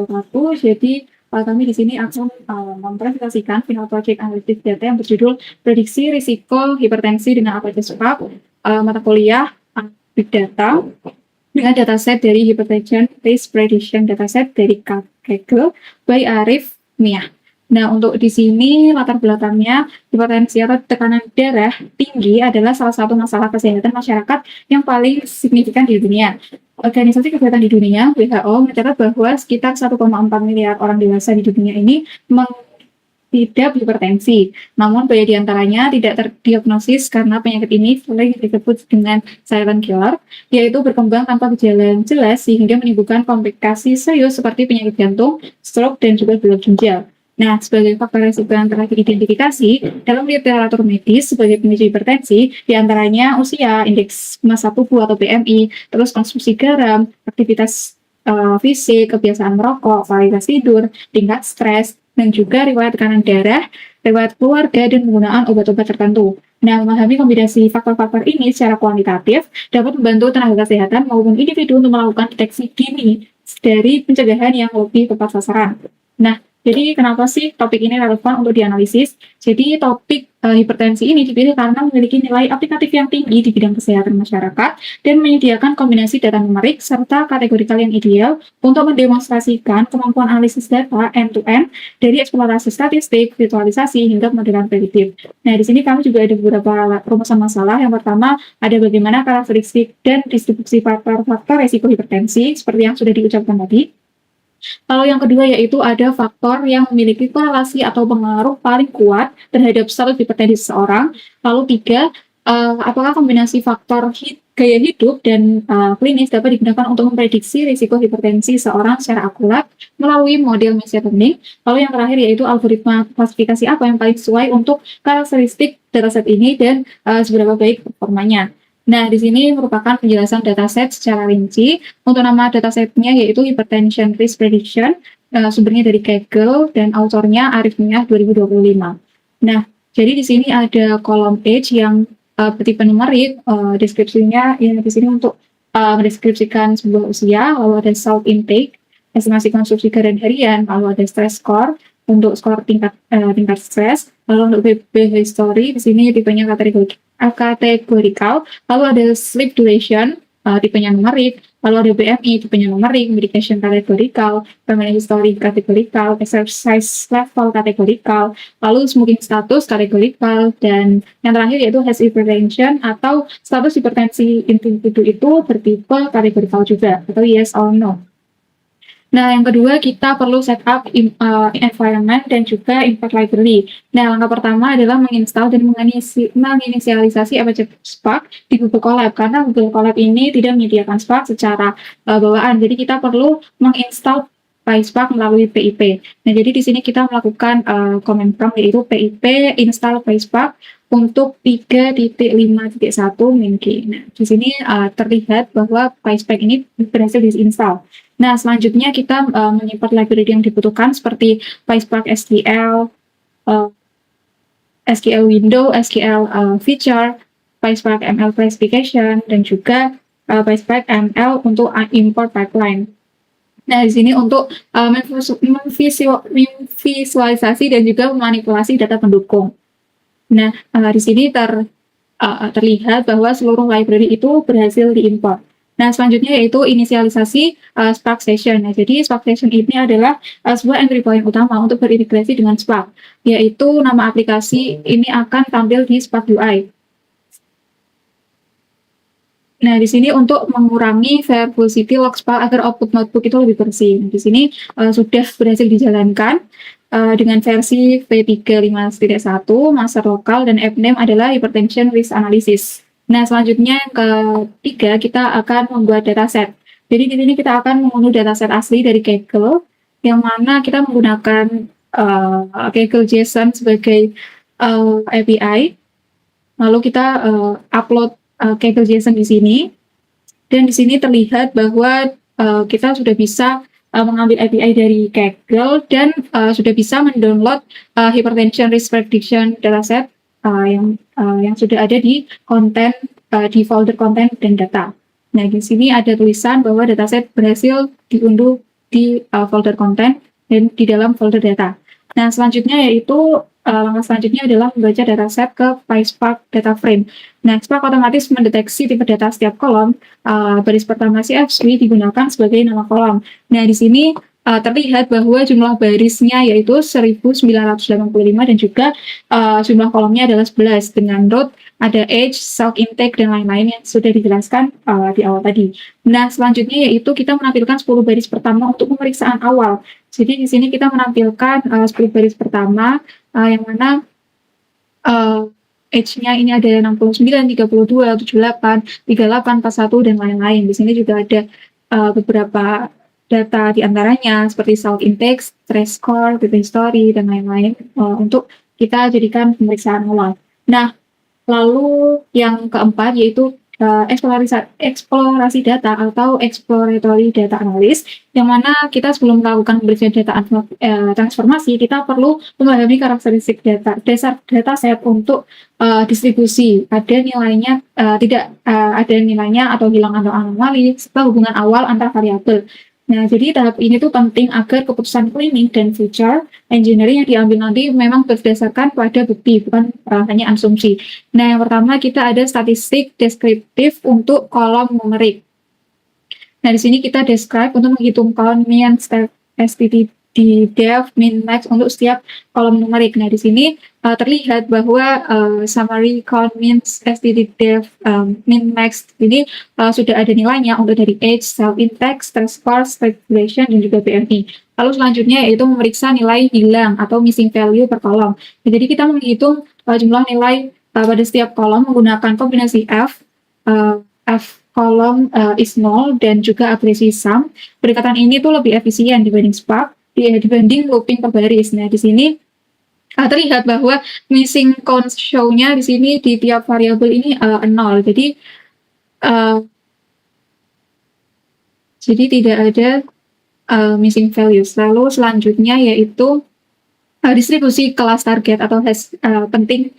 2021. Jadi kami di sini akan mempresentasikan final project analisis data yang berjudul prediksi risiko hipertensi dengan applied SPAC, mata kuliah Big Data dengan dataset dari Hypertension Risk Prediction dataset dari Kaggle by Arif Miah. Nah, untuk di sini latar belakangnya hipertensi atau tekanan darah tinggi adalah salah satu masalah kesehatan masyarakat yang paling signifikan di dunia. Organisasi Kesehatan di Dunia (WHO) mencatat bahwa sekitar 1,4 miliar orang dewasa di dunia ini mengidap hipertensi. Namun banyak diantaranya tidak terdiagnosis karena penyakit ini sering disebut dengan silent killer, yaitu berkembang tanpa gejala yang jelas sehingga menimbulkan komplikasi serius seperti penyakit jantung, stroke, dan juga belok ginjal. Nah, sebagai faktor risiko yang telah diidentifikasi dalam literatur medis sebagai pemicu hipertensi, diantaranya usia, indeks massa tubuh atau BMI, terus konsumsi garam, aktivitas fisik, kebiasaan merokok, kualitas tidur, tingkat stres, dan juga riwayat tekanan darah, riwayat keluarga, dan penggunaan obat-obat tertentu. Nah, memahami kombinasi faktor-faktor ini secara kuantitatif dapat membantu tenaga kesehatan maupun individu untuk melakukan deteksi dini dari pencegahan yang lebih tepat sasaran. Nah, jadi kenapa sih topik ini relevan untuk dianalisis? Jadi topik hipertensi ini dipilih karena memiliki nilai aplikatif yang tinggi di bidang kesehatan masyarakat dan menyediakan kombinasi data numerik serta kategorikal yang ideal untuk mendemonstrasikan kemampuan analisis data end-to-end dari eksplorasi statistik, visualisasi, hingga modelan prediktif. Nah, di sini kami juga ada beberapa rumusan masalah. Yang pertama, ada bagaimana karakteristik dan distribusi faktor-faktor resiko hipertensi seperti yang sudah diucapkan tadi. Lalu yang kedua yaitu ada faktor yang memiliki korelasi atau pengaruh paling kuat terhadap status hipertensi seseorang. Lalu tiga, apakah kombinasi faktor gaya hidup dan klinis dapat digunakan untuk memprediksi risiko hipertensi seseorang secara akurat melalui model machine learning. Lalu yang terakhir yaitu algoritma klasifikasi apa yang paling sesuai untuk karakteristik dataset ini dan seberapa baik performanya. Nah, di sini merupakan penjelasan dataset secara rinci. Untuk nama datasetnya yaitu Hypertension Risk Prediction, sumbernya dari Kaggle dan autornya Arif Miah 2025. Nah, jadi di sini ada kolom age yang bertipe numerik, deskripsinya ya di sini untuk mendeskripsikan sebuah usia, lalu ada self intake, estimasi konsumsi garam harian, lalu ada stress score untuk skor tingkat stres, lalu untuk BB history di sini tipenya kategorikal, lalu ada sleep duration, tipenya numerik, lalu ada BMI, tipenya numerik, medication kategorikal, family history kategorikal, exercise level kategorikal, lalu smoking status kategorikal, dan yang terakhir yaitu health hypertension atau status hipertensi individu itu bertipe kategorikal juga, atau yes or no. Nah, yang kedua kita perlu setup environment dan juga impact library. Nah, langkah pertama adalah menginstal dan menginisialisasi Apache Spark di Google Colab karena Google Colab ini tidak menyediakan Spark secara bawaan. Jadi kita perlu menginstal PySpark melalui PIP. Nah, jadi di sini kita melakukan command prompt yaitu PIP install PySpark untuk 3.5.1 min-k. Nah, di sini terlihat bahwa PySpark ini berhasil diinstal. Nah, selanjutnya kita menyimport library yang dibutuhkan seperti PySpark SQL, SQL window, SQL feature, PySpark ML classification, dan juga PySpark ML untuk import pipeline. Nah, di sini untuk memvisualisasi dan juga memanipulasi data pendukung. Nah, di sini terlihat bahwa seluruh library itu berhasil diimport. Nah, selanjutnya yaitu inisialisasi Spark Session. Nah, jadi Spark Session ini adalah sebuah entry point utama untuk berintegrasi dengan Spark, yaitu nama aplikasi ini akan tampil di Spark UI. Nah, di sini untuk mengurangi verbosity log Spark agar output notebook itu lebih bersih. Nah, di sini sudah berhasil dijalankan dengan versi V3.5.1, master lokal, dan app name adalah Hypertension Risk Analysis. Nah, selanjutnya yang ketiga kita akan membuat dataset. Jadi di sini kita akan mengunduh dataset asli dari Kaggle, yang mana kita menggunakan Kaggle JSON sebagai API. Lalu kita upload Kaggle JSON di sini, dan di sini terlihat bahwa kita sudah bisa mengambil API dari Kaggle dan sudah bisa mendownload Hypertension Risk Prediction dataset yang sudah ada di konten di folder konten dan data. Nah, di sini ada tulisan bahwa dataset berhasil diunduh di folder konten dan di dalam folder data. Nah, selanjutnya yaitu langkah selanjutnya adalah membaca dataset ke PySpark data frame. Nah, Spark otomatis mendeteksi tipe data setiap kolom. Baris pertama CSV digunakan sebagai nama kolom. Nah, di sini terlihat bahwa jumlah barisnya yaitu 1985 dan juga jumlah kolomnya adalah 11 dengan root, ada age, self intake, dan lain-lain yang sudah dijelaskan di awal tadi. Nah, selanjutnya yaitu kita menampilkan 10 baris pertama untuk pemeriksaan awal. Jadi di sini kita menampilkan 10 baris pertama yang mana age-nya ini ada 69, 32, 78, 38, 41, dan lain-lain. Di sini juga ada beberapa data di antaranya seperti self intake, stress score, data history, dan lain-lain untuk kita jadikan pemeriksaan awal. Nah, lalu yang keempat yaitu eksplorasi data atau exploratory data analysis, yang mana kita sebelum melakukan pemeriksaan data transformasi, kita perlu memahami karakteristik data, dasar dataset untuk distribusi. Ada nilainya, tidak ada nilainya atau hilang atau anomali, serta hubungan awal antar variabel. Nah, jadi tahap ini tuh penting agar keputusan cleaning dan feature engineering yang diambil nanti memang berdasarkan pada bukti, bukan hanya asumsi. Nah, yang pertama kita ada statistik deskriptif untuk kolom numerik. Nah, di sini kita describe untuk menghitung count, mean, STT di def, min, max untuk setiap kolom numerik. Nah, di sini terlihat bahwa summary, count, min, STT, def, min, max ini sudah ada nilainya untuk dari age, self intake, stress score, speculation, dan juga BMI. Lalu selanjutnya yaitu memeriksa nilai hilang atau missing value per kolom. Nah, jadi kita menghitung jumlah nilai pada setiap kolom menggunakan kombinasi F kolom is null dan juga agresi sum. Pendekatan ini tuh lebih efisien dibanding Spark, dibanding looping per baris. Nah, di sini terlihat bahwa missing count show-nya di sini di tiap variabel ini 0. Jadi tidak ada missing values. Lalu selanjutnya yaitu distribusi kelas target atau penting.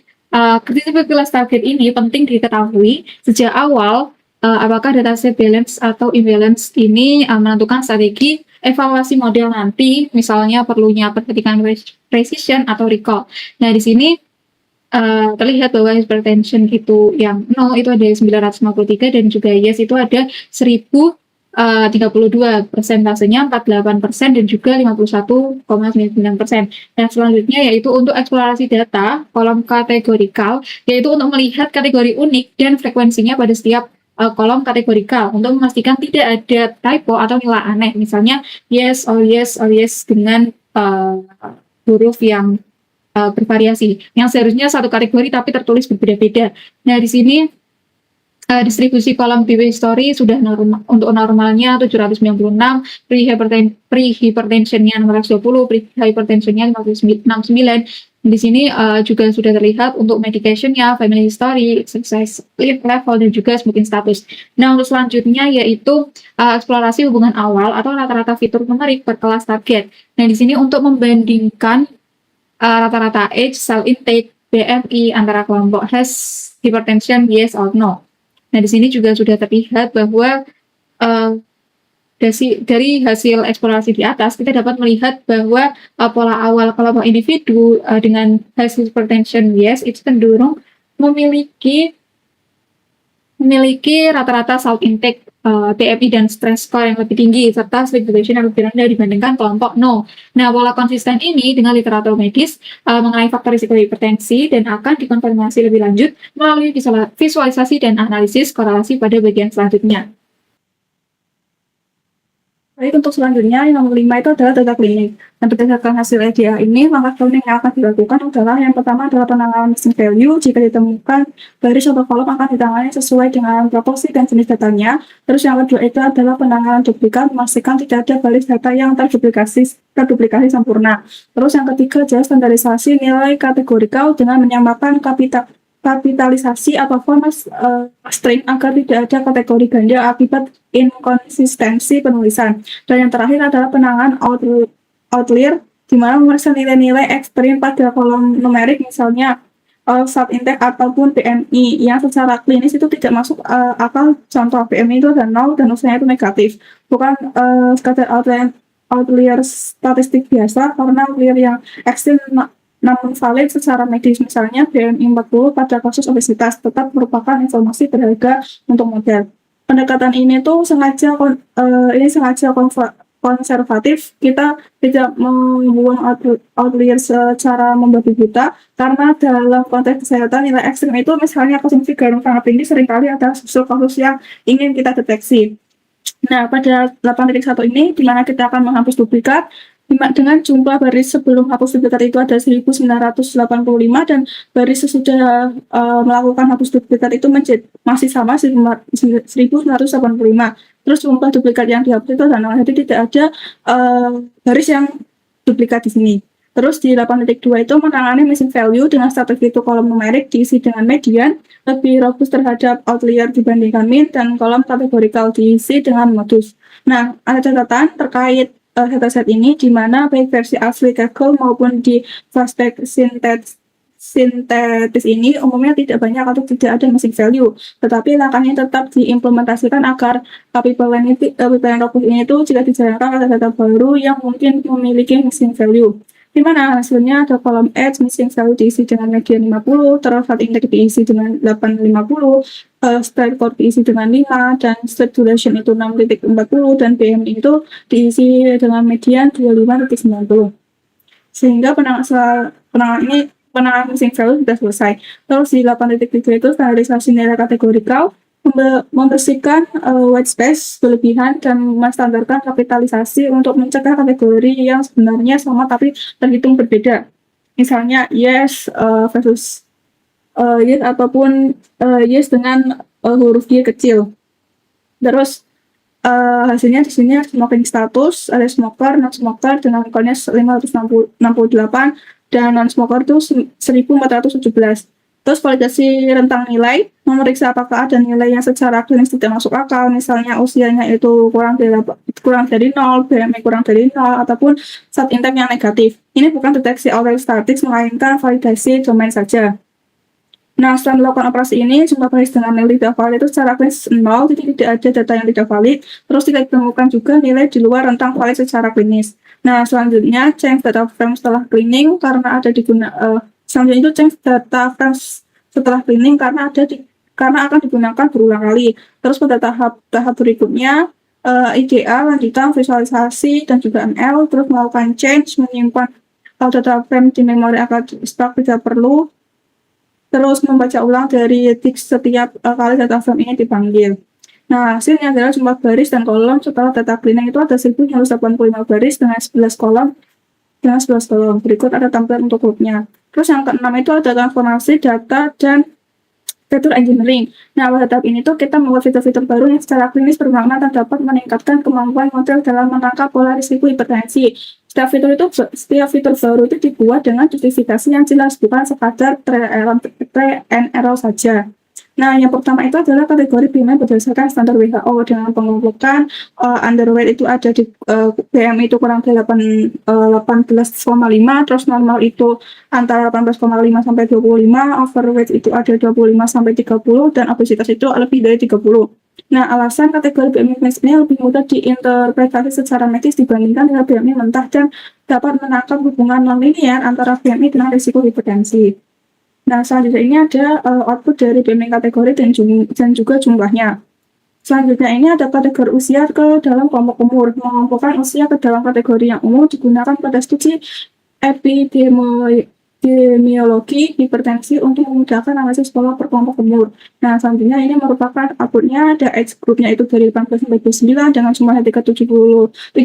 Distribusi kelas target ini penting diketahui sejak awal apakah dataset balance atau imbalance ini menentukan strategi evaluasi model nanti, misalnya perlunya perhatikan precision atau recall. Nah, di sini terlihat bahwa hypertension itu yang no itu ada 953 dan juga yes itu ada 1032, persentasenya 48% dan juga 51,99%. Dan selanjutnya yaitu untuk eksplorasi data kolom kategorikal, yaitu untuk melihat kategori unik dan frekuensinya pada setiap kolom kategorikal untuk memastikan tidak ada typo atau nilai aneh, misalnya yes or yes dengan huruf yang bervariasi, yang seharusnya satu kategori tapi tertulis berbeda-beda. Nah, di sini distribusi kolom PV story sudah normal, untuk normalnya 796, pre-hypertensionnya 620, pre-hypertensionnya 569. Di sini juga sudah terlihat untuk medicationnya, family history, exercise level, dan juga smoking status. Nah, untuk selanjutnya yaitu eksplorasi hubungan awal atau rata-rata fitur numerik per kelas target. Nah, di sini untuk membandingkan rata-rata age, cell intake, BMI antara kelompok has hypertension, yes or no. Nah, di sini juga sudah terlihat bahwa dari hasil eksplorasi di atas, kita dapat melihat bahwa pola awal kelompok individu dengan hasil hypertension yes itu cenderung memiliki rata-rata salt intake, BMI dan stress score yang lebih tinggi, serta sleep duration yang lebih rendah dibandingkan kelompok no. Nah, pola konsisten ini dengan literatur medis mengenai faktor risiko hipertensi dan akan dikonfirmasi lebih lanjut melalui visualisasi dan analisis korelasi pada bagian selanjutnya. Baik, untuk selanjutnya yang nomor 5 itu adalah data cleaning. Dan berdasarkan hasil EDA ini, langkah cleaning yang akan dilakukan adalah yang pertama adalah penanganan missing value. Jika ditemukan baris atau kolom akan ditangani sesuai dengan proporsi dan jenis datanya. Terus yang kedua itu adalah penanganan duplikat, memastikan tidak ada baris data yang terduplikasi sempurna. Terus yang ketiga adalah standarisasi nilai kategorikal dengan menyamakan kapitalisasi atau format string agar tidak ada kategori ganda akibat inkonsistensi penulisan. Dan yang terakhir adalah penanganan outlier, di mana memeriksa nilai-nilai ekstrim pada kolom numerik, misalnya sub intake ataupun BMI yang secara klinis itu tidak masuk akal. Contoh BMI itu ada 0 dan nilainya itu negatif, bukan sekadar outlier outlier statistik biasa karena outlier yang ekstrim namun valid secara medis. Misalnya BMI 40 pada kasus obesitas tetap merupakan informasi berharga untuk model. Pendekatan ini tuh sengaja konservatif. Kita tidak membuang outlier secara membabi buta karena dalam konteks kesehatan nilai ekstrim itu misalnya konsumsi garam sangat tinggi seringkali ada susul kasus yang ingin kita deteksi. Nah, pada 8.1 ini di mana kita akan menghapus duplikat dengan jumlah baris sebelum hapus duplikat itu ada 1985 dan baris sesudah melakukan hapus duplikat itu masih sama 1985. Terus jumlah duplikat yang dihapus itu adalah jadi tidak ada baris yang duplikat di sini. Terus di 8.2 itu menangani missing value dengan strategi itu kolom numerik diisi dengan median, lebih robust terhadap outlier dibandingkan mean, dan kolom kategorikal diisi dengan modus. Nah, ada catatan terkait dataset ini di mana baik versi asli Kaggle maupun di flashback sintetis ini umumnya tidak banyak atau tidak ada missing value, tetapi langkahnya tetap diimplementasikan agar equivalent robust ini itu jika dijalankan pada data baru yang mungkin memiliki missing value. Di mana hasilnya ada kolom edge missing value diisi dengan median 50, terus stat index diisi dengan 850, stride core diisi dengan 5, dan stride duration itu 6.40, dan BMI itu diisi dengan median 25.90. Sehingga penanganan missing value sudah selesai. Terus di 8.3 itu standarisasi nilai kategorikal, membersihkan white space berlebihan dan menstandarkan kapitalisasi untuk mencegah kategori yang sebenarnya sama tapi terhitung berbeda. Misalnya yes versus yes ataupun yes dengan huruf Y kecil. Terus hasilnya di sini smoking status, ada smoker, non smoker dengan skornya 568 dan non smoker itu 1417. Terus validasi rentang nilai, memeriksa apakah ada nilai yang secara klinis tidak masuk akal, misalnya usianya itu kurang dari 0, BMI kurang dari 0, ataupun stat index yang negatif. Ini bukan deteksi outlier statis, melainkan validasi domain saja. Nah, setelah melakukan operasi ini, jumlah baris dengan nilai tidak valid itu secara klinis 0, jadi tidak ada data yang tidak valid. Terus tidak ditemukan juga nilai di luar rentang valid secara klinis. Nah, selanjutnya, change data frame setelah cleaning, karena ada selanjutnya itu change data frame setelah cleaning karena akan digunakan berulang kali. Terus pada tahap berikutnya IDA, lanjutan visualisasi dan juga ML, terus melakukan change, menyimpan data frame di memori akan stock tidak perlu, terus membaca ulang dari setiap kali data frame ini dipanggil. Nah, hasilnya adalah jumlah baris dan kolom setelah data cleaning itu ada 1085 baris dengan 11 kolom. Berikut ada tampilan untuk grupnya. Terus yang keenam itu ada transformasi data dan fitur engineering. Nah, pada tahap ini tuh kita membuat fitur-fitur baru yang secara klinis bermakna dan dapat meningkatkan kemampuan model dalam menangkap pola risiko hipertensi. Setiap fitur baru itu dibuat dengan justifikasi yang jelas, bukan sekadar try and error saja. Nah, yang pertama itu adalah kategori BMI berdasarkan standar WHO dengan pengumpulan underweight itu ada di BMI itu kurang dari 18,5, terus normal itu antara 18,5 sampai 25, overweight itu ada 25 sampai 30, dan obesitas itu lebih dari 30. Nah, alasan kategori BMI ini lebih mudah diinterpretasi secara medis dibandingkan dengan BMI mentah dan dapat menangkap hubungan non-linear antara BMI dengan risiko hipertensi. Nah, selanjutnya ini ada output dari BMI kategori dan juga jumlahnya. Selanjutnya ini ada kategori usia ke dalam kelompok umur. Mengelompokkan usia ke dalam kategori yang umum digunakan pada studi epidemiologi hipertensi untuk memudahkan analisis pola per kelompok umur. Nah, selanjutnya ini merupakan outputnya, ada age groupnya itu dari 18 sampai 29 dengan jumlah 373,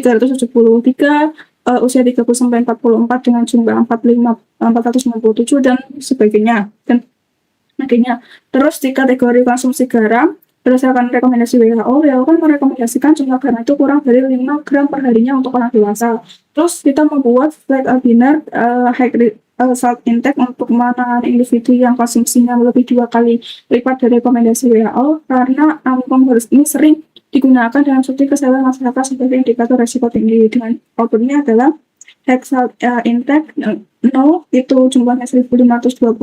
usia 30 sampai 44 dengan jumlah 497 dan sebagainya. Terus di kategori konsumsi garam, berdasarkan rekomendasi WHO kan merekomendasikan jumlah garam itu kurang dari 5 gram per harinya untuk orang dewasa. Terus kita membuat flat binary high salt intake untuk menangani individu yang konsumsinya lebih 2 kali lipat dari rekomendasi WHO karena ambang baris ini sering digunakan dalam studi kesehatan masyarakat sebagai indikator resiko tinggi. Dengan outputnya adalah salt intake no itu jumlahnya 1521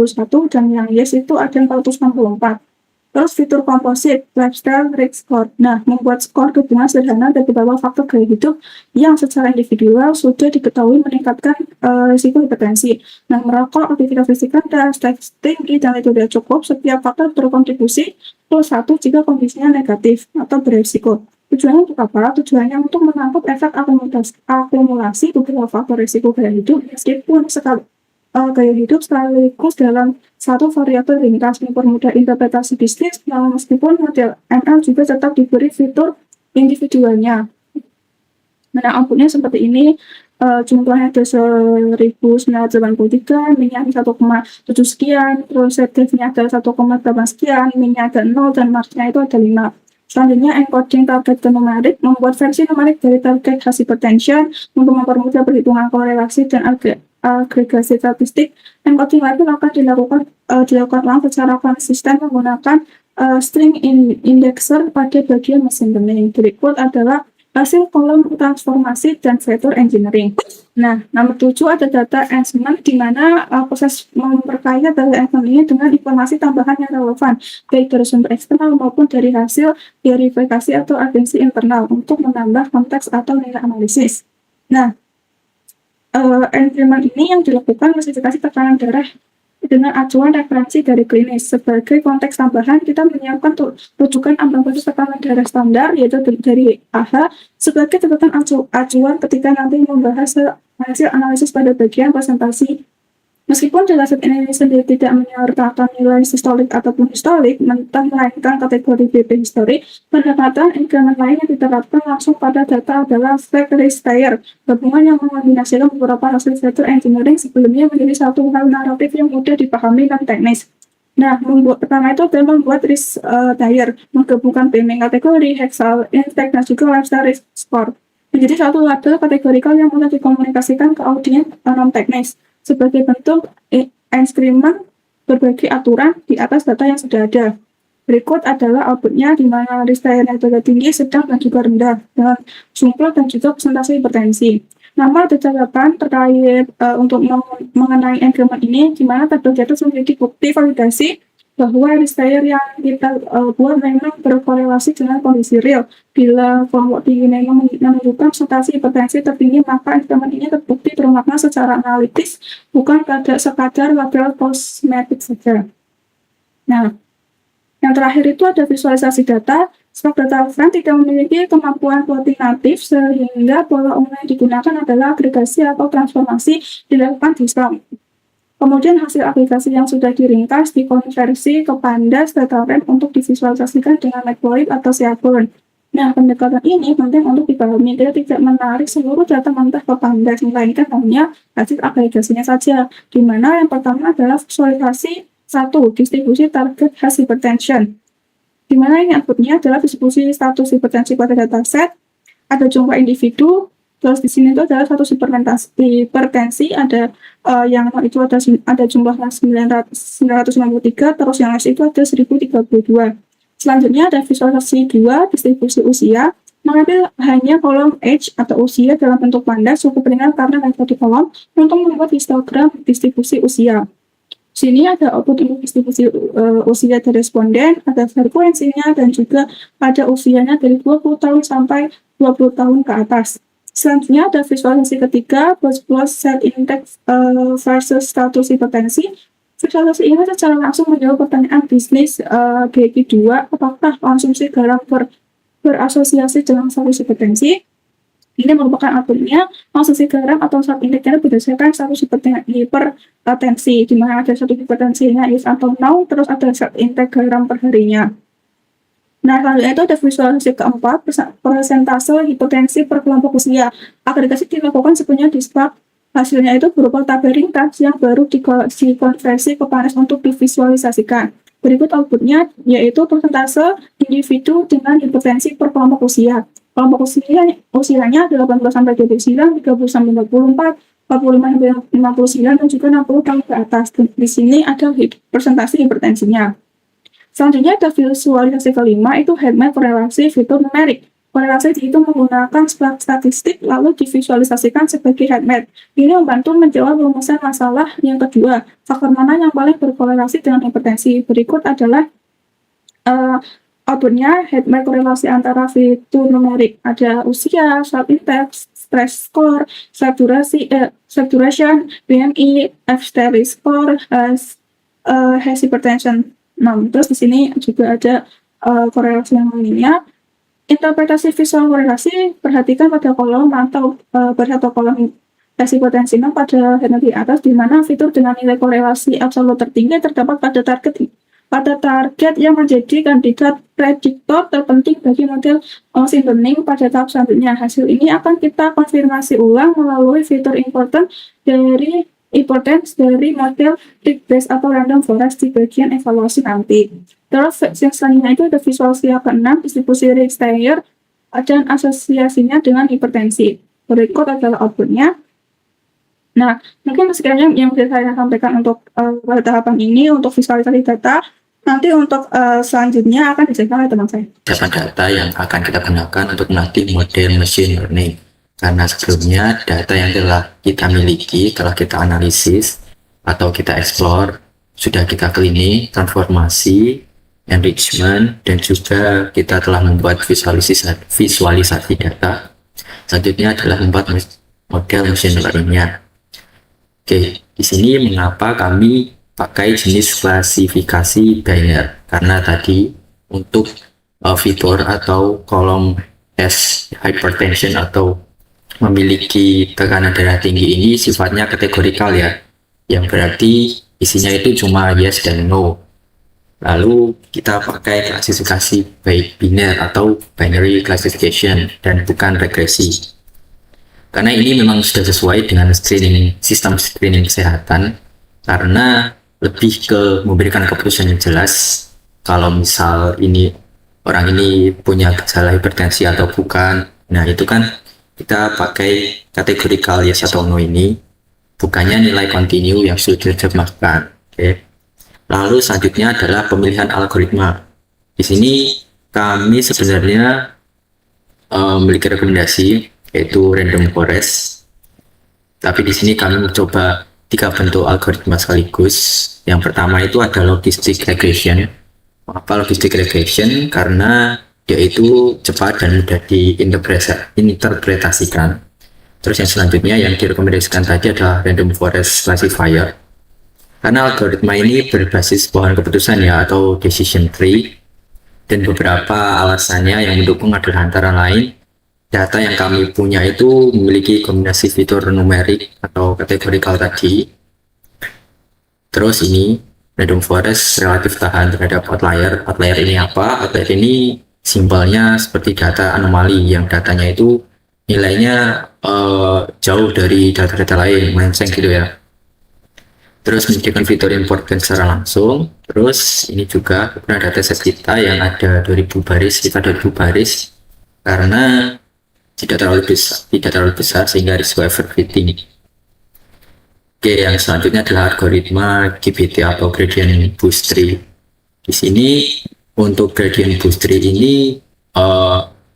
dan yang yes itu ada 464. Terus fitur komposit, lifestyle risk score. Nah, membuat skor gabungan sederhana dari beberapa faktor gaya hidup yang secara individual sudah diketahui meningkatkan risiko hipertensi. Nah, merokok, aktivitas fisik rendah, stres tinggi, dan itu tidak cukup. Setiap faktor berkontribusi plus satu jika kondisinya negatif atau beresiko. Tujuannya untuk apa? Tujuannya untuk menangkap efek akumulasi beberapa faktor risiko gaya hidup meskipun gaya hidup sekaligus dalam satu variabel ringkas mempermudah interpretasi bisnis, namun meskipun model ML juga tetap diberi fitur individualnya. Nah, outputnya seperti ini, jumlahnya ada 1983, minyak 1,7 sekian, terus sedevnya ada 1,8 sekian, minyak ada 0, dan marknya itu ada 5. Selanjutnya, encoding target ke numerik, membuat versi numerik dari target hasil hypertension untuk mempermudah perhitungan korelasi dan agregasi statistik. Encoding lagi akan dilakukan ulang secara konsisten menggunakan string indexer pada bagian mesin learning. Berikut adalah hasil kolom transformasi dan vector engineering. Nah, nomor 7 ada data enhancement, di mana proses memperkaya data enhancement ini dengan informasi tambahan yang relevan, baik dari sumber eksternal maupun dari hasil verifikasi atau agensi internal untuk menambah konteks atau nilai analisis. Nah, enhancement ini yang dilakukan klasifikasi tekanan darah dengan acuan referensi dari klinis. Sebagai konteks tambahan, kita menyiapkan rujukan ambang batas tekanan darah standar, yaitu dari AH, sebagai catatan acuan ketika nanti membahas hasil analisis pada bagian presentasi. Meskipun dataset ini sendiri tidak menyertakan nilai sistolik ataupun histolik, melainkan kategori BP historik, pendekatan increment lain yang diterapkan langsung pada data adalah fact risk pair, gabungan yang mengombinasikan beberapa hasil vector engineering sebelumnya menjadi satu hal naratif yang mudah dipahami dan teknis. Nah, pertama itu adalah membuat risk tier, menggabungkan payment kategori, hexal, index, dan juga lifestyle risk score menjadi satu label kategorikal yang mudah dikomunikasikan ke audiens non-teknis sebagai bentuk increment berbagi aturan di atas data yang sudah ada. Berikut adalah outputnya, di mana risk tier-nya tinggi, sedang, dan juga rendah, dengan jumlah dan juga persentase hipertensi. Nama ada catatan terkait untuk mengenai increment ini, di mana tabel di atas memiliki bukti validasi bahwa risk tier yang kita buat memang berkorelasi dengan kondisi real. Bila kelompok tinggi memang menunjukkan presentasi hipertensi tertinggi, maka increment ini terbukti bermakna secara analitis, bukan sekadar label kosmetik saja. Nah, yang terakhir itu ada visualisasi data. Sebab data frame tidak memiliki kemampuan plotting natif, sehingga pola umum yang digunakan adalah agregasi atau transformasi dilakukan di SLAM. Kemudian hasil aplikasi yang sudah diringkas dikonversi ke pandas data frame untuk divisualisasikan dengan Matplotlib atau Seaborn. Nah, pendekatan ini penting untuk dipahami, dia tidak menarik seluruh data mentah ke pandas, melainkan hanya hasil agregasinya saja, di mana yang pertama adalah visualisasi distribusi target hasil hypertension, di mana ini outputnya adalah distribusi status hipertensi pada dataset, ada jumlah individu, terus di sini itu adalah status hipertensi, ada yang itu ada jumlahnya 993, terus yang lain itu ada 1032. Selanjutnya ada visualisasi 2, distribusi usia, mengambil hanya kolom age atau usia dalam bentuk pandas cukup ringan karena hanya di kolom untuk membuat histogram distribusi usia. Sini ada output untuk distribusi usia dari responden, ada frekuensinya, dan juga pada usianya dari 20 tahun sampai 20 tahun ke atas. Selanjutnya ada visualisasi ketiga, plus set index versus status hipertensi. Visualisasi ini secara langsung menjawab pertanyaan bisnis GP2, apakah konsumsi garam berasosiasi dengan status hipertensi. Ini merupakan outputnya, konsumsi garam atau sat indeksnya berdasarkan status hipertensi, di mana ada satu hipertensinya is atau no, terus ada sat indeks garam per harinya. Nah, selanjutnya itu ada visualisasi keempat, persentase hipertensi per kelompok usia. Agregasi dilakukan sepenuhnya di SPAC. Hasilnya itu berupa tabel ringkas yang baru dikonversi ke pandas untuk divisualisasikan. Berikut outputnya, yaitu persentase individu dengan hipertensi per kelompok usia. Kelompok usianya 18 sampai 29, 30 sampai 44, 45 sampai 59, dan juga 60 tahun ke atas. Di sini ada persentase hipertensinya. Selanjutnya ada visualisasi kelima, itu heat map korelasi fitur numerik. Korelasi itu menggunakan statistik lalu divisualisasikan sebagai heat map. Ini membantu menjawab rumusan masalah yang kedua, faktor mana yang paling berkorelasi dengan hipertensi. Berikut adalah uh, outputnya headmap korelasi antara fitur numerik, ada usia, self index, stress score, self duration, BMI, F-Sterling score, has hypertension. Nah, terus di sini juga ada korelasi yang lainnya. Interpretasi visual korelasi, perhatikan pada kolom atau pada satu kolom tes hipotensi pada headmap di atas, di mana fitur dengan nilai korelasi absolut tertinggi terdapat pada target yang menjadi kandidat prediktor terpenting bagi model machine learning pada tahap selanjutnya. Hasil ini akan kita konfirmasi ulang melalui fitur importance dari model Trick-based atau random forest di bagian evaluasi nanti. Terus yang selanjutnya itu ada visual skill ke-6, distribusi Richter dan asosiasinya dengan hipertensi. Berikut adalah outputnya. Nah, mungkin sekiranya yang bisa saya sampaikan untuk pada tahapan ini untuk visualisasi data. Nanti untuk selanjutnya akan dijelaskan oleh teman saya. Data yang akan kita gunakan untuk melatih model machine learning. Karena sebelumnya data yang telah kita miliki, telah kita analisis atau kita explore, sudah kita cleaning, transformasi, enrichment, dan juga kita telah membuat visualisasi data. Selanjutnya adalah membuat model machine learningnya. Oke, di sini mengapa kami pakai jenis klasifikasi Binary? Karena tadi untuk fitur atau kolom S hypertension atau memiliki tekanan darah tinggi ini sifatnya kategorikal ya, yang berarti isinya itu cuma yes dan no. Lalu kita pakai klasifikasi binary atau binary classification dan bukan regresi, karena ini memang sudah sesuai dengan sistem screening kesehatan, karena lebih ke memberikan keputusan yang jelas kalau misal orang ini punya gejala hipertensi atau bukan. Nah, itu kan kita pakai kategorikal yes atau no ini, bukannya nilai continue yang sudah dijelaskan. Oke. Lalu selanjutnya adalah pemilihan algoritma. Di sini kami sebenarnya memiliki rekomendasi yaitu random forest. Tapi di sini kami mencoba 3 bentuk algoritma sekaligus. Yang pertama itu ada logistic regression. Apa logistic regression? Karena dia itu cepat dan mudah diinterpretasikan. Terus yang selanjutnya yang direkomendasikan tadi adalah random forest classifier, karena algoritma ini berbasis pohon keputusan ya, atau decision tree, dan beberapa alasannya yang mendukung adalah antara lain data yang kami punya itu memiliki kombinasi fitur numerik atau kategorikal tadi. Terus ini random forest relatif tahan terhadap outlier. Outlier ini apa? Outlier ini simpelnya seperti data anomali yang datanya itu nilainya jauh dari data-data lain, melenceng gitu ya. Terus menyediakan fitur importance secara langsung. Terus ini juga kemudian dataset kita yang ada 2000 baris, kita 2000 baris karena tidak terlalu besar sehingga risiko overfitting. Oke, yang selanjutnya adalah algoritma GPT atau gradient boost tree. Di sini untuk gradient boost tree ini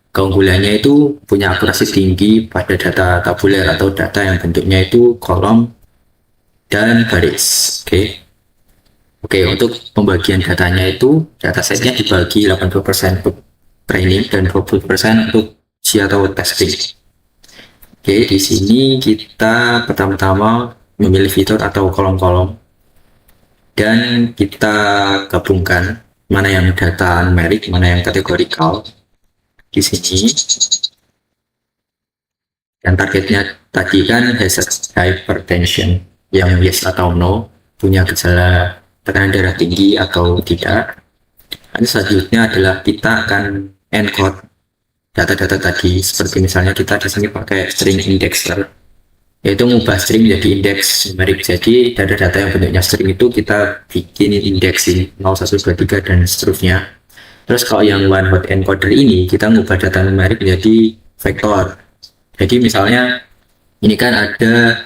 keunggulannya itu punya akurasi tinggi pada data tabuler atau data yang bentuknya itu kolom dan baris. Oke, untuk pembagian datanya itu datasetnya dibagi 80% untuk training dan 20% untuk uji atau testing. Oke, di sini kita pertama-tama memilih fitur atau kolom-kolom dan kita gabungkan mana yang data numerik, mana yang kategorikal di sini. Dan targetnya tadi kan hypertension, yang yes atau no, punya gejala tekanan darah tinggi atau tidak. Nanti selanjutnya adalah kita akan encode data-data tadi, seperti misalnya kita di sini pakai string indexer, yaitu mengubah string menjadi indeks numerik. Jadi data-data yang bentuknya string itu kita bikin indexing 0, 1, 2, 3 dan seterusnya. Terus kalau yang one hot encoder ini kita mengubah data numerik menjadi vektor. Jadi misalnya ini kan ada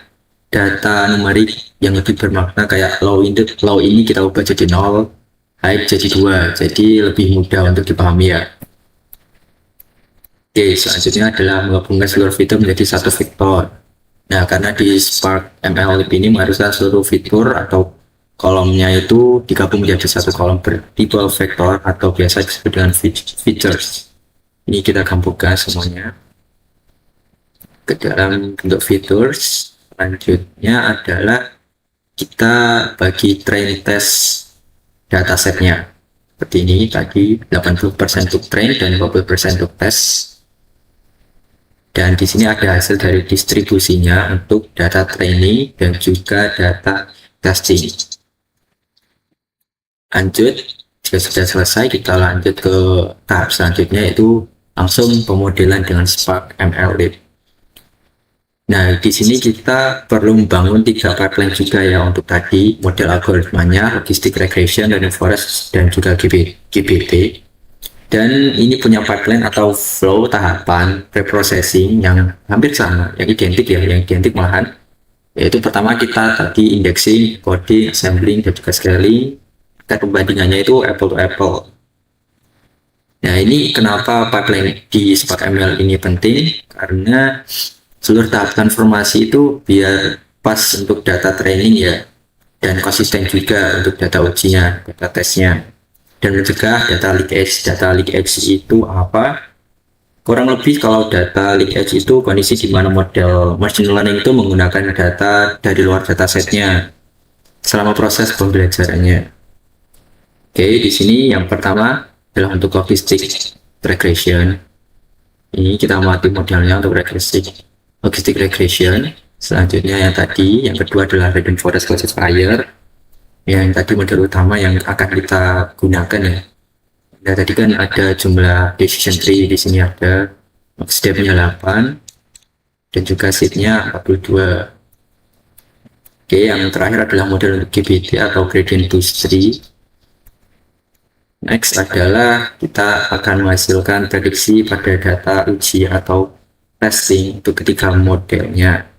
data numerik yang lebih bermakna kayak low ini kita ubah jadi 0, high jadi 2, jadi lebih mudah untuk dipahami ya. Oke, selanjutnya adalah menggabungkan seluruh fitur menjadi satu vektor. Nah, karena di Spark ML Lib ini mengharuskan seluruh fitur atau kolomnya itu digabung menjadi satu kolom bertipe vektor atau biasa disebut dengan features. Ini kita gabungkan semuanya ke dalam bentuk features. Selanjutnya adalah kita bagi train test datasetnya seperti ini tadi, 80% untuk train dan 20% untuk test. Dan di sini ada hasil dari distribusinya untuk data training dan juga data testing. Lanjut, jika sudah selesai kita lanjut ke tahap selanjutnya, yaitu langsung pemodelan dengan Spark MLlib. Nah, di sini kita perlu membangun 3 pipeline juga ya untuk tadi model algoritmanya, logistic regression, random forest, dan juga GBT. Dan ini punya pipeline atau flow tahapan preprocessing yang hampir sama, yang identik malahan. Yaitu pertama kita tadi indexing, coding, assembling, dan juga scaling. Perbandingannya itu apple to apple. Nah, ini kenapa pipeline di Spark ML ini penting, karena seluruh tahap transformasi itu biar pas untuk data training ya, dan konsisten juga untuk data ujinya, data tesnya, dan mencegah data leakage. Data leakage itu apa? Kurang lebih kalau data leakage itu kondisi di mana model machine learning itu menggunakan data dari luar datasetnya selama proses pembelajarannya. Oke, di sini yang pertama adalah untuk logistic regression. Ini kita amati modelnya untuk logistic regression. Selanjutnya yang kedua adalah random forest classifier. Yang tadi model utama yang akan kita gunakan ya. Nah, tadi kan ada jumlah decision tree, di sini ada step-nya 8 dan juga seed-nya 42. Oke, yang terakhir adalah model untuk GBT atau gradient boost tree. Next adalah kita akan menghasilkan prediksi pada data uji atau testing untuk ketiga modelnya.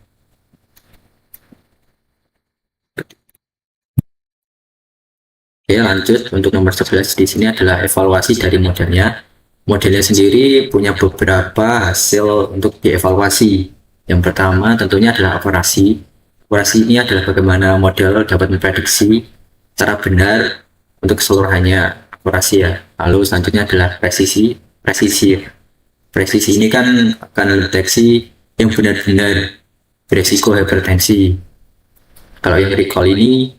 Oke, lanjut untuk nomor 11 di sini adalah evaluasi dari modelnya. Modelnya sendiri punya beberapa hasil untuk dievaluasi. Yang pertama tentunya adalah akurasi. Akurasi ini adalah bagaimana model dapat memprediksi secara benar untuk keseluruhannya. Akurasi ya. Lalu selanjutnya adalah presisi. Presisi ini kan akan mendeteksi yang benar-benar beresiko hipertensi. Kalau yang recall ini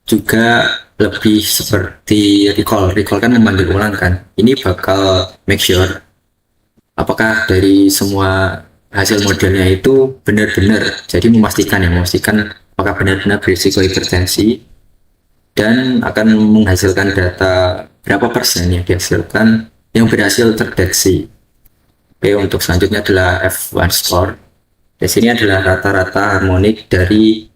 juga lebih seperti recall kan memanggil ulang kan. Ini bakal make sure apakah dari semua hasil modelnya itu benar-benar, jadi memastikan apakah benar-benar beresiko hipertensi, dan akan menghasilkan data berapa persen yang dihasilkan yang berhasil terdeteksi. Oke, untuk selanjutnya adalah F1 score. Di sini adalah rata-rata harmonik dari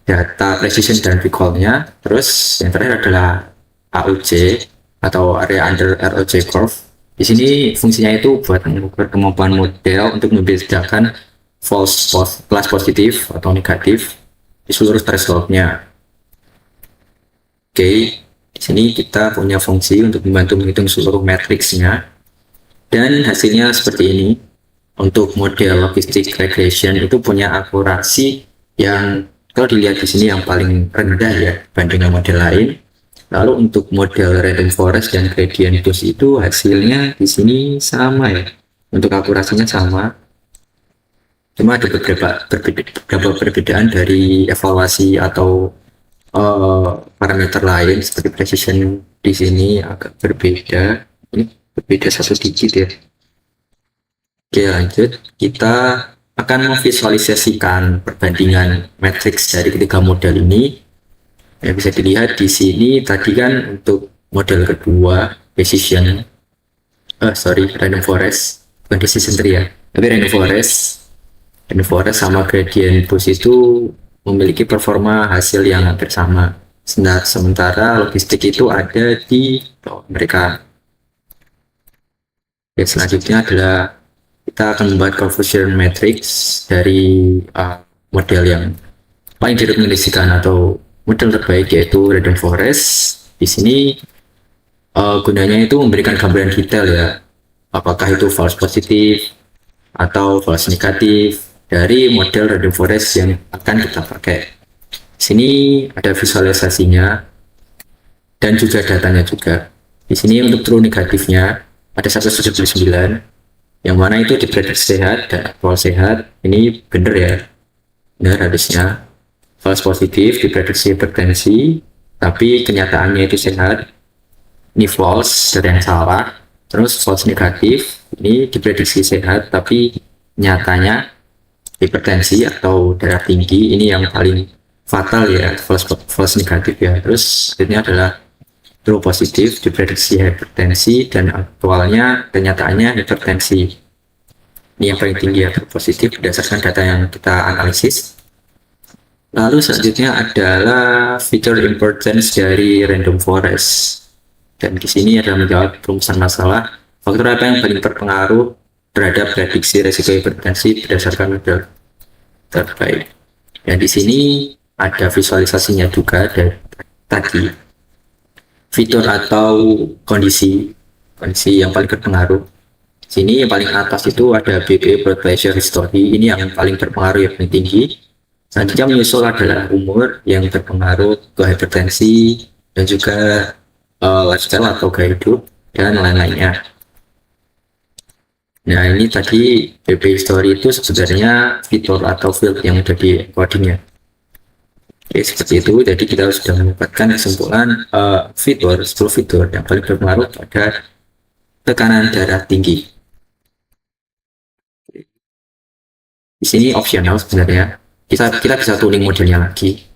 data precision dan recall-nya. Terus yang terakhir adalah AUJ atau area under ROJ curve. Di sini fungsinya itu buat mengukur kemampuan model untuk membedakan kelas positif atau negatif di seluruh threshold-nya. Oke, di sini kita punya fungsi untuk membantu menghitung seluruh matriksnya, dan hasilnya seperti ini. Untuk model logistic regression itu punya akurasi yang kalau dilihat di sini yang paling rendah ya dibandingkan model lain. Lalu untuk model random forest dan gradient boost itu hasilnya di sini sama ya. Untuk akurasinya sama. Cuma ada beberapa perbedaan dari evaluasi atau parameter lain seperti precision di sini agak berbeda. Ini berbeda satu digit ya. Oke, lanjut. Kita akan memvisualisasikan perbandingan matriks dari ketiga model ini. Ya, bisa dilihat di sini tadi kan untuk model kedua random forest, bukan decision tree ya, tapi random forest sama gradient boost itu memiliki performa hasil yang hampir sama. Sementara logistik itu ada di mereka. Oke, selanjutnya adalah kita akan membuat conversion matrix dari model yang paling direkomendasikan atau model terbaik, yaitu random forest. Di sini gunanya itu memberikan gambaran detail ya, apakah itu false positif atau false negatif dari model random forest yang akan kita pakai. Sini ada visualisasinya dan juga datanya juga. Di sini untuk true negatifnya ada 179, yang mana itu diprediksi sehat dan aktual sehat. Ini bener ya, benar harusnya. False positif diprediksi hipertensi, tapi kenyataannya itu sehat. Ini false, ada yang salah. Terus false negatif, ini diprediksi sehat, tapi nyatanya hipertensi atau darah tinggi. Ini yang paling fatal ya, false negatif ya. Terus selanjutnya adalah true positif, diprediksi hipertensi, dan aktualnya kenyataannya hipertensi. Ini yang paling tinggi ya, true positif berdasarkan data yang kita analisis. Lalu selanjutnya adalah feature importance dari random forest. Dan di sini adalah menjawab perumusan masalah faktor apa yang paling berpengaruh terhadap prediksi resiko hipertensi berdasarkan model terbaik. Dan di sini ada visualisasinya juga dari tadi. Fitur atau kondisi yang paling berpengaruh. Di sini yang paling atas itu ada BP blood pressure history. Ini yang paling berpengaruh, yang paling tinggi. Selanjutnya menyusul adalah umur yang berpengaruh ke hipertensi dan juga lifestyle atau gaya hidup dan lain-lainnya. Nah, ini tadi BP history itu sebenarnya fitur atau field yang ada di encodingnya. Oke, seperti itu. Jadi kita sudah mendapatkan kesimpulan fitur 10 fitur yang paling berpengaruh pada tekanan darah tinggi. Di sini opsional sebenarnya. Kita bisa tuning modelnya lagi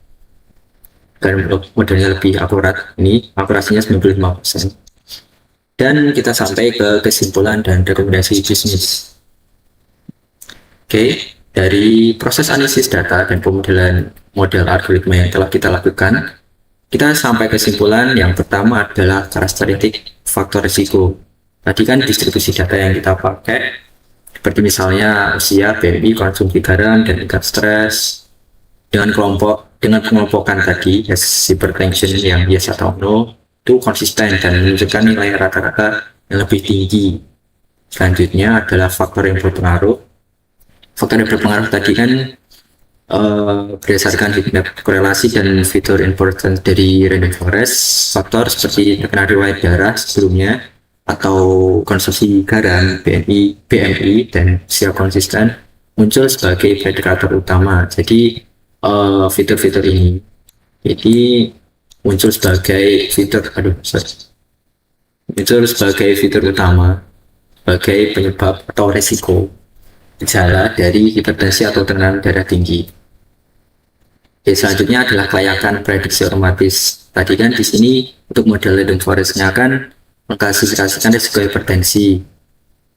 dan modelnya lebih akurat. Ini akurasinya 95%. Dan kita sampai ke kesimpulan dan rekomendasi bisnis. Oke, dari proses analisis data dan pemodelan model algoritma yang telah kita lakukan, kita sampai kesimpulan yang pertama adalah karakteristik faktor risiko. Tadi kan distribusi data yang kita pakai, seperti misalnya usia, BMI, konsumsi garam, dan tingkat stres. Dengan pengelompokan tadi, hypertension yang yes atau no, itu konsisten dan menunjukkan nilai rata-rata yang lebih tinggi. Selanjutnya adalah faktor yang berpengaruh. Faktor yang berpengaruh tadi kan berdasarkan korelasi dan fitur importance dari random forest. Faktor seperti terkena riwayat darah sebelumnya atau konsumsi garam, BMI dan usia konsisten muncul sebagai predikator utama. Jadi fitur-fitur ini jadi muncul sebagai fitur utama sebagai penyebab atau resiko gejala dari hipertensi atau tekanan darah tinggi. Oke, selanjutnya adalah kelayakan prediksi otomatis. Tadi kan di sini untuk model random forest-nya kan mengklasifikasikan risiko hipertensi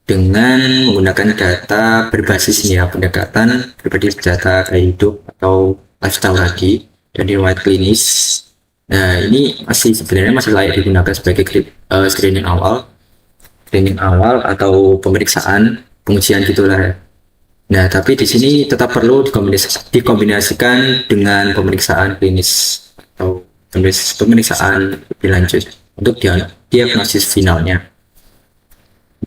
dengan menggunakan data berbasis pendekatan pribadi data gaya hidup atau lifestyle tadi dan riwayat klinis. Nah, ini sebenarnya masih layak digunakan sebagai screening awal atau pemeriksaan pengujian gitulah. Nah, tapi di sini tetap perlu dikombinasikan dengan pemeriksaan klinis atau pemeriksaan lebih lanjut untuk diagnosis finalnya.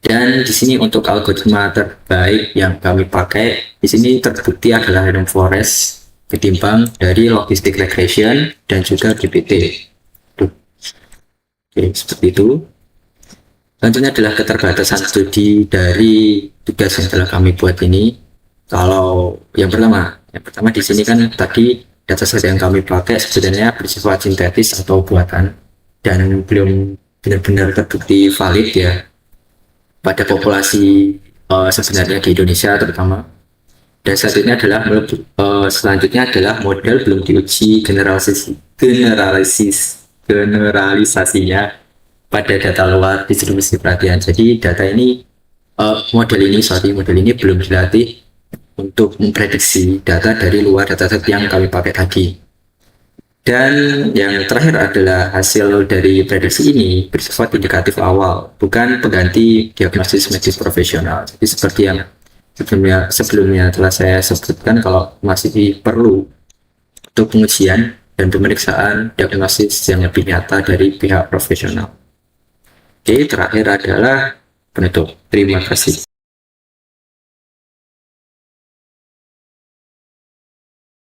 Dan di sini untuk algoritma terbaik yang kami pakai di sini terbukti adalah random forest ketimbang dari logistic regression dan juga GPT. Oke, seperti itu. Selanjutnya adalah keterbatasan studi dari tugas yang telah kami buat ini. Kalau yang pertama di sini kan tadi dataset yang kami pakai sebenarnya bersifat sintetis atau buatan dan belum benar-benar terbukti valid ya pada populasi sebenarnya di Indonesia terutama. Dan selanjutnya adalah model belum diuji generalisasinya pada data luar distribusi perhatian. Jadi data ini model ini belum dilatih untuk memprediksi data dari luar dataset yang kami pakai tadi. Dan yang terakhir adalah hasil dari prediksi ini bersifat indikatif awal, bukan pengganti diagnosis medis profesional. Jadi seperti yang sebelumnya telah saya sebutkan, kalau masih perlu untuk pengujian dan pemeriksaan diagnosis yang lebih nyata dari pihak profesional. Oke, terakhir adalah penutup. Terima kasih.